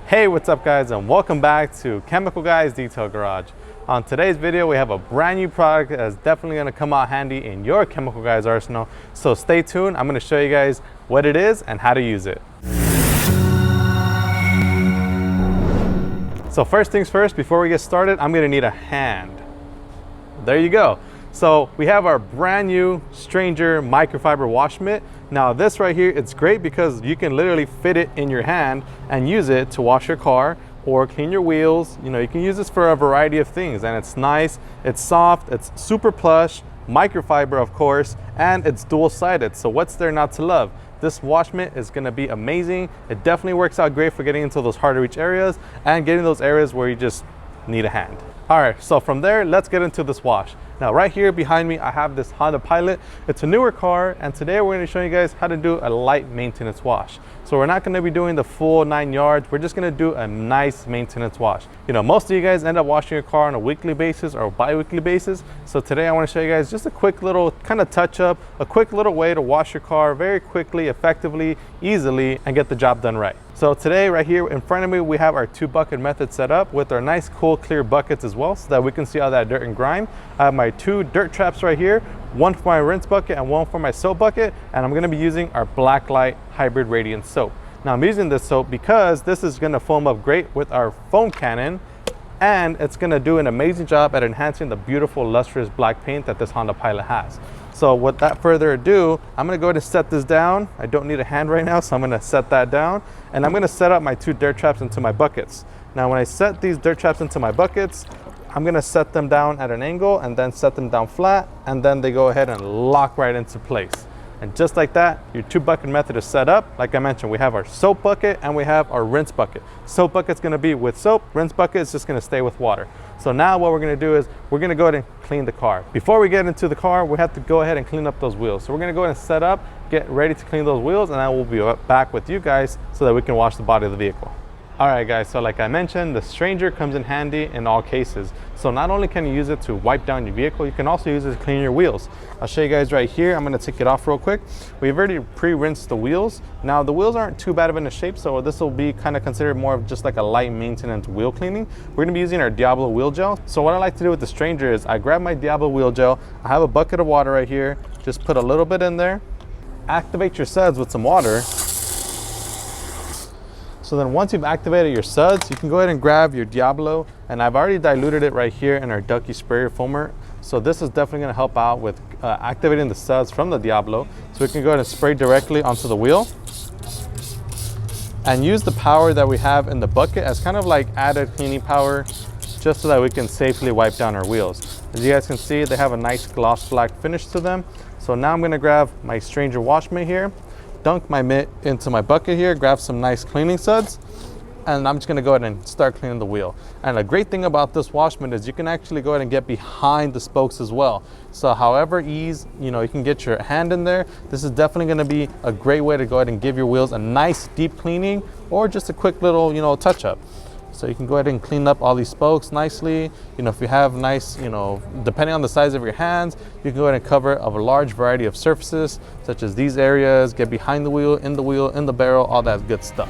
Hey, what's up guys, and welcome back to Chemical Guys Detail Garage. On today's video, we have a brand new product that's definitely gonna come out handy in your Chemical Guys arsenal. So stay tuned, I'm gonna show you guys what it is and how to use it. So first things first, before we get started, I'm gonna need a hand. There you go. So we have our brand new Stanger microfiber wash mitt. Now this right here, it's great because you can literally fit it in your hand and use it to wash your car or clean your wheels. You know, you can use this for a variety of things, and it's nice, it's soft, it's super plush, microfiber of course, and it's dual-sided. So what's there not to love? This wash mitt is gonna be amazing. It definitely works out great for getting into those hard to reach areas and getting those areas where you just need a hand. All right, so from there, let's get into this wash. Now right here behind me, I have this Honda Pilot. It's a newer car, and today we're gonna show you guys how to do a light maintenance wash. So we're not gonna be doing the full 9 yards. We're just gonna do a nice maintenance wash. You know, most of you guys end up washing your car on a weekly basis or bi-weekly basis. So today I wanna show you guys just a quick little kind of touch up, a quick little way to wash your car very quickly, effectively, easily, and get the job done right. So today, right here in front of me, we have our 2-bucket method set up with our nice, cool, clear buckets as well, so that we can see all that dirt and grime. I have my 2 dirt traps right here, one for my rinse bucket and one for my soap bucket, and I'm gonna be using our Blacklight Hybrid Radiant soap. Now I'm using this soap because this is gonna foam up great with our foam cannon, and it's gonna do an amazing job at enhancing the beautiful, lustrous black paint that this Honda Pilot has. So without further ado, I'm gonna go ahead and set this down. I don't need a hand right now, so I'm gonna set that down. And I'm gonna set up my 2 dirt traps into my buckets. Now when I set these dirt traps into my buckets, I'm gonna set them down at an angle and then set them down flat, and then they go ahead and lock right into place. And just like that, your 2-bucket method is set up. Like I mentioned, we have our soap bucket and we have our rinse bucket. Soap bucket's gonna be with soap, rinse bucket is just gonna stay with water. So now what we're gonna do is we're gonna go ahead and clean the car. Before we get into the car, we have to go ahead and clean up those wheels. So we're gonna go ahead and set up, get ready to clean those wheels, and then we'll be back with you guys so that we can wash the body of the vehicle. All right guys, so like I mentioned, the Stanger comes in handy in all cases. So not only can you use it to wipe down your vehicle, you can also use it to clean your wheels. I'll show you guys right here. I'm gonna take it off real quick. We've already pre-rinsed the wheels. Now the wheels aren't too bad of in a shape, so this will be kind of considered more of just like a light maintenance wheel cleaning. We're gonna be using our Diablo wheel gel. So what I like to do with the Stanger is I grab my Diablo wheel gel. I have a bucket of water right here. Just put a little bit in there. Activate your suds with some water. So then once you've activated your suds, you can go ahead and grab your Diablo, and I've already diluted it right here in our Ducky sprayer foamer. So this is definitely gonna help out with activating the suds from the Diablo. So we can go ahead and spray directly onto the wheel and use the power that we have in the bucket as kind of like added cleaning power, just so that we can safely wipe down our wheels. As you guys can see, they have a nice gloss black finish to them. So now I'm gonna grab my Stanger wash mitt here, dunk my mitt into my bucket here, grab some nice cleaning suds, and I'm just gonna go ahead and start cleaning the wheel. And a great thing about this wash mitt is you can actually go ahead and get behind the spokes as well. So however you can get your hand in there, this is definitely gonna be a great way to go ahead and give your wheels a nice deep cleaning or just a quick little, touch up. So you can go ahead and clean up all these spokes nicely. If you have nice, depending on the size of your hands, you can go ahead and cover a large variety of surfaces, such as these areas, get behind the wheel, in the barrel, all that good stuff.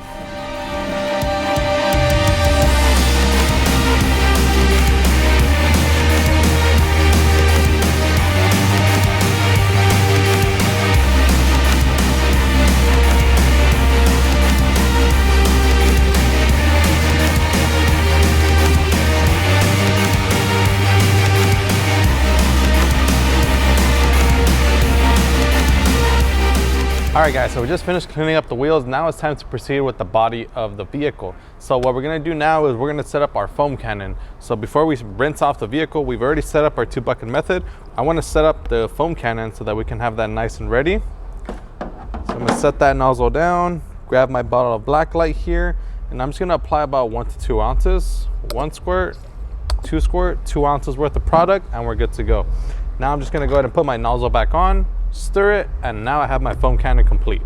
All right guys, so we just finished cleaning up the wheels. Now it's time to proceed with the body of the vehicle. So what we're gonna do now is we're gonna set up our foam cannon. So before we rinse off the vehicle, we've already set up our 2-bucket method. I wanna set up the foam cannon so that we can have that nice and ready. So I'm gonna set that nozzle down, grab my bottle of Blacklight here, and I'm just gonna apply about 1 to 2 ounces. 1 squirt, 2 squirt, 2 ounces worth of product, and we're good to go. Now I'm just gonna go ahead and put my nozzle back on, stir it, and now I have my foam cannon complete.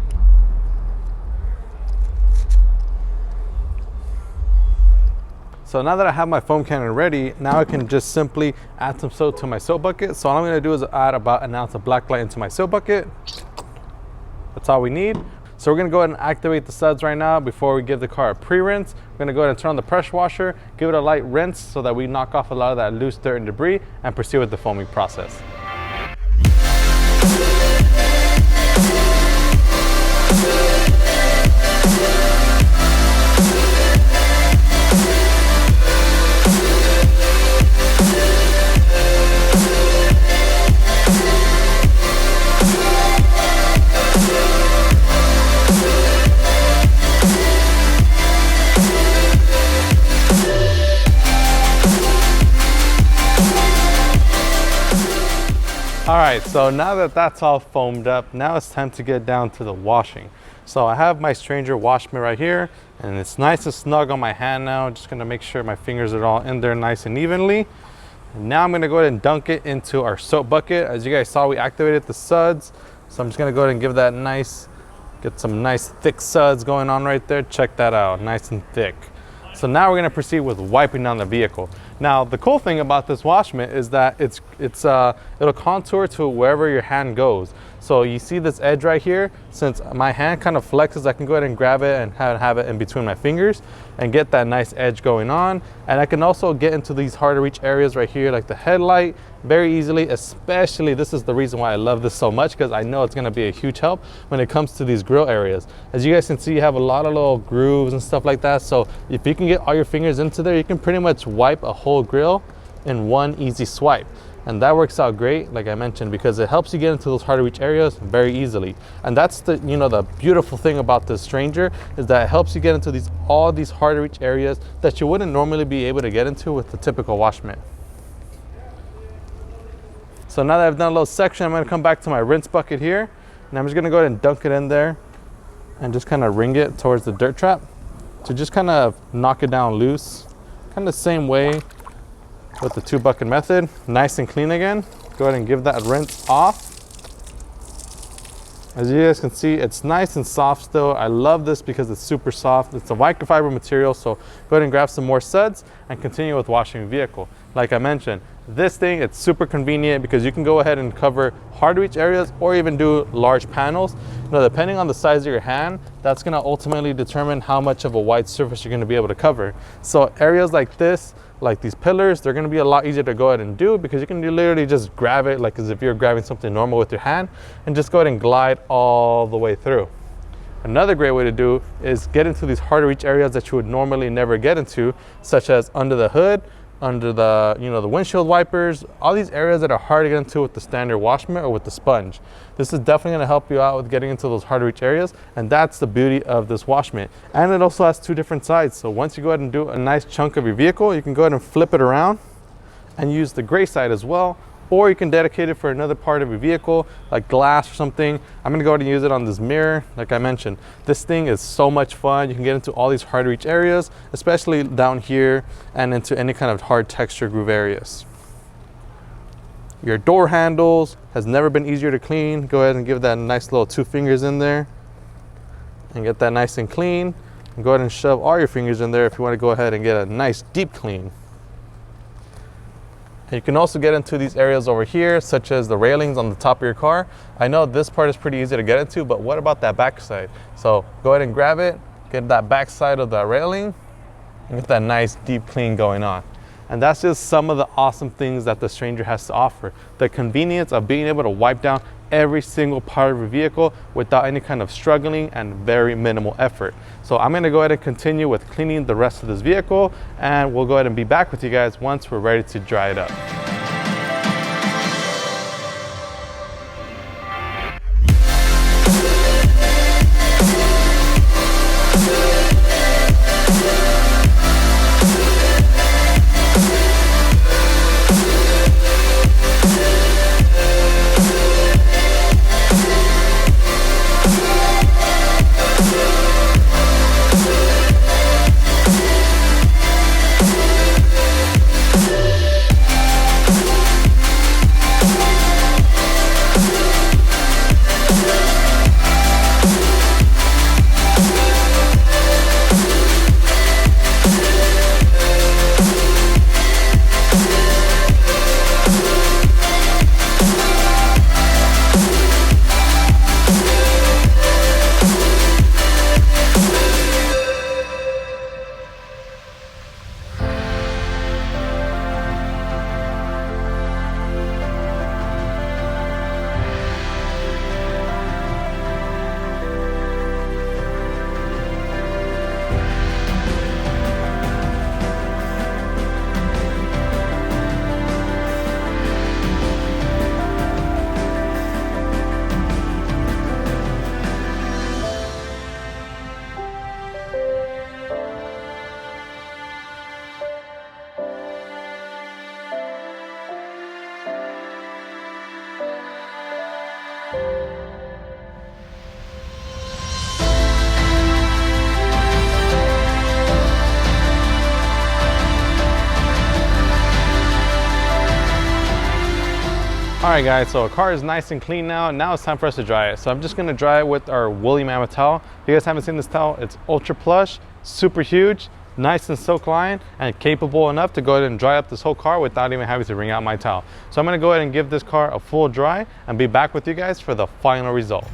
So now that I have my foam cannon ready, now I can just simply add some soap to my soap bucket. So all I'm gonna do is add about 1 ounce of Blacklight into my soap bucket. That's all we need. So we're gonna go ahead and activate the suds right now before we give the car a pre-rinse. We're gonna go ahead and turn on the pressure washer, give it a light rinse so that we knock off a lot of that loose dirt and debris, and proceed with the foaming process. All right, so now that that's all foamed up, now it's time to get down to the washing. So I have my Stanger wash mitt right here, and it's nice and snug on my hand now. Just gonna make sure my fingers are all in there nice and evenly. And now I'm gonna go ahead and dunk it into our soap bucket. As you guys saw, we activated the suds. So I'm just gonna go ahead and give that get some nice thick suds going on right there. Check that out, nice and thick. So now we're gonna proceed with wiping down the vehicle. Now, the cool thing about this wash mitt is that it'll contour to wherever your hand goes. So you see this edge right here, since my hand kind of flexes, I can go ahead and grab it and have it in between my fingers and get that nice edge going on. And I can also get into these hard to reach areas right here, like the headlight, very easily. Especially, this is the reason why I love this so much, because I know it's gonna be a huge help when it comes to these grill areas. As you guys can see, you have a lot of little grooves and stuff like that. So if you can get all your fingers into there, you can pretty much wipe a whole grill in one easy swipe. And that works out great, like I mentioned, because it helps you get into those hard to reach areas very easily. And that's the beautiful thing about this Stanger, is that it helps you get into all these hard to reach areas that you wouldn't normally be able to get into with the typical wash mitt. So now that I've done a little section, I'm gonna come back to my rinse bucket here, and I'm just gonna go ahead and dunk it in there and just kind of wring it towards the dirt trap to just kind of knock it down loose. Kind of the same way with the 2-bucket method. Nice and clean again. Go ahead and give that rinse off. As you guys can see, it's nice and soft still. I love this because it's super soft. It's a microfiber material, so go ahead and grab some more suds and continue with washing the vehicle. Like I mentioned, this thing, it's super convenient because you can go ahead and cover hard to reach areas or even do large panels. Depending on the size of your hand, that's gonna ultimately determine how much of a wide surface you're gonna be able to cover. So areas like this, like these pillars, they're gonna be a lot easier to go ahead and do because you can literally just grab it like as if you're grabbing something normal with your hand and just go ahead and glide all the way through. Another great way to do is get into these hard to reach areas that you would normally never get into, such as under the hood, under the the windshield wipers, all these areas that are hard to get into with the standard wash mitt or with the sponge. This is definitely going to help you out with getting into those hard to reach areas, and that's the beauty of this wash mitt. And it also has 2 different sides, so once you go ahead and do a nice chunk of your vehicle, you can go ahead and flip it around and use the gray side as well, or you can dedicate it for another part of your vehicle, like glass or something. I'm gonna go ahead and use it on this mirror. Like I mentioned, this thing is so much fun. You can get into all these hard to reach areas, especially down here and into any kind of hard texture groove areas. Your door handles has never been easier to clean. Go ahead and give that nice little 2 fingers in there and get that nice and clean. And go ahead and shove all your fingers in there if you wanna go ahead and get a nice deep clean. You can also get into these areas over here, such as the railings on the top of your car. I know this part is pretty easy to get into, but what about that back side? So go ahead and grab it, get that back side of the railing, and get that nice deep clean going on. And that's just some of the awesome things that the Stanger has to offer. The convenience of being able to wipe down every single part of your vehicle without any kind of struggling and very minimal effort. So I'm gonna go ahead and continue with cleaning the rest of this vehicle, and we'll go ahead and be back with you guys once we're ready to dry it up. All right guys, so our car is nice and clean now. Now it's time for us to dry it. So I'm just gonna dry it with our woolly mammoth towel. If you guys haven't seen this towel, it's ultra plush, super huge, nice and silk lined, and capable enough to go ahead and dry up this whole car without even having to wring out my towel. So I'm gonna go ahead and give this car a full dry and be back with you guys for the final result.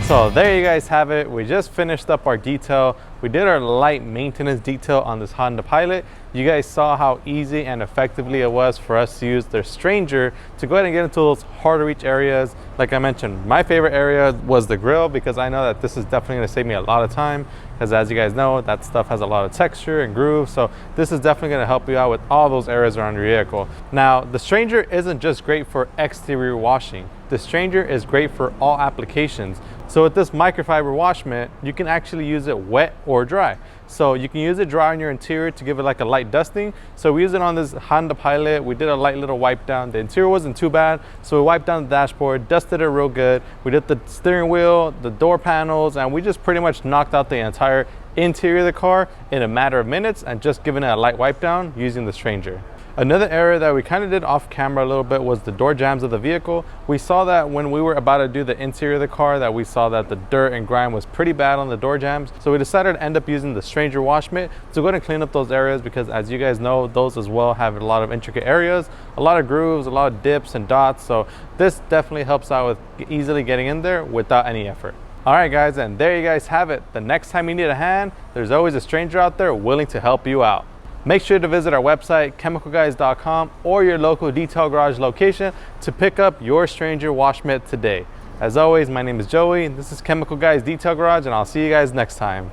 So there you guys have it. We just finished up our detail. We did our light maintenance detail on this Honda Pilot. You guys saw how easy and effectively it was for us to use their Stanger to go ahead and get into those hard to reach areas. Like I mentioned, my favorite area was the grill because I know that this is definitely gonna save me a lot of time, because as you guys know, that stuff has a lot of texture and groove. So this is definitely gonna help you out with all those areas around your vehicle. Now, the Stanger isn't just great for exterior washing. The Stanger is great for all applications. So with this microfiber wash mitt, you can actually use it wet or dry. So you can use it dry on your interior to give it like a light dusting. So we use it on this Honda Pilot. We did a light little wipe down. The interior wasn't too bad. So we wiped down the dashboard, dusted it real good. We did the steering wheel, the door panels, and we just pretty much knocked out the entire interior of the car in a matter of minutes and just giving it a light wipe down using the Stanger. Another area that we kind of did off camera a little bit was the door jambs of the vehicle. We saw that when we were about to do the interior of the car, that we saw that the dirt and grime was pretty bad on the door jambs. So we decided to end up using the Stanger wash mitt to go ahead and clean up those areas, because as you guys know, those as well have a lot of intricate areas, a lot of grooves, a lot of dips and dots. So this definitely helps out with easily getting in there without any effort. All right guys, and there you guys have it. The next time you need a hand, there's always a stranger out there willing to help you out. Make sure to visit our website, chemicalguys.com, or your local detail garage location to pick up your Stanger wash mitt today. As always, my name is Joey. This is Chemical Guys Detail Garage, and I'll see you guys next time.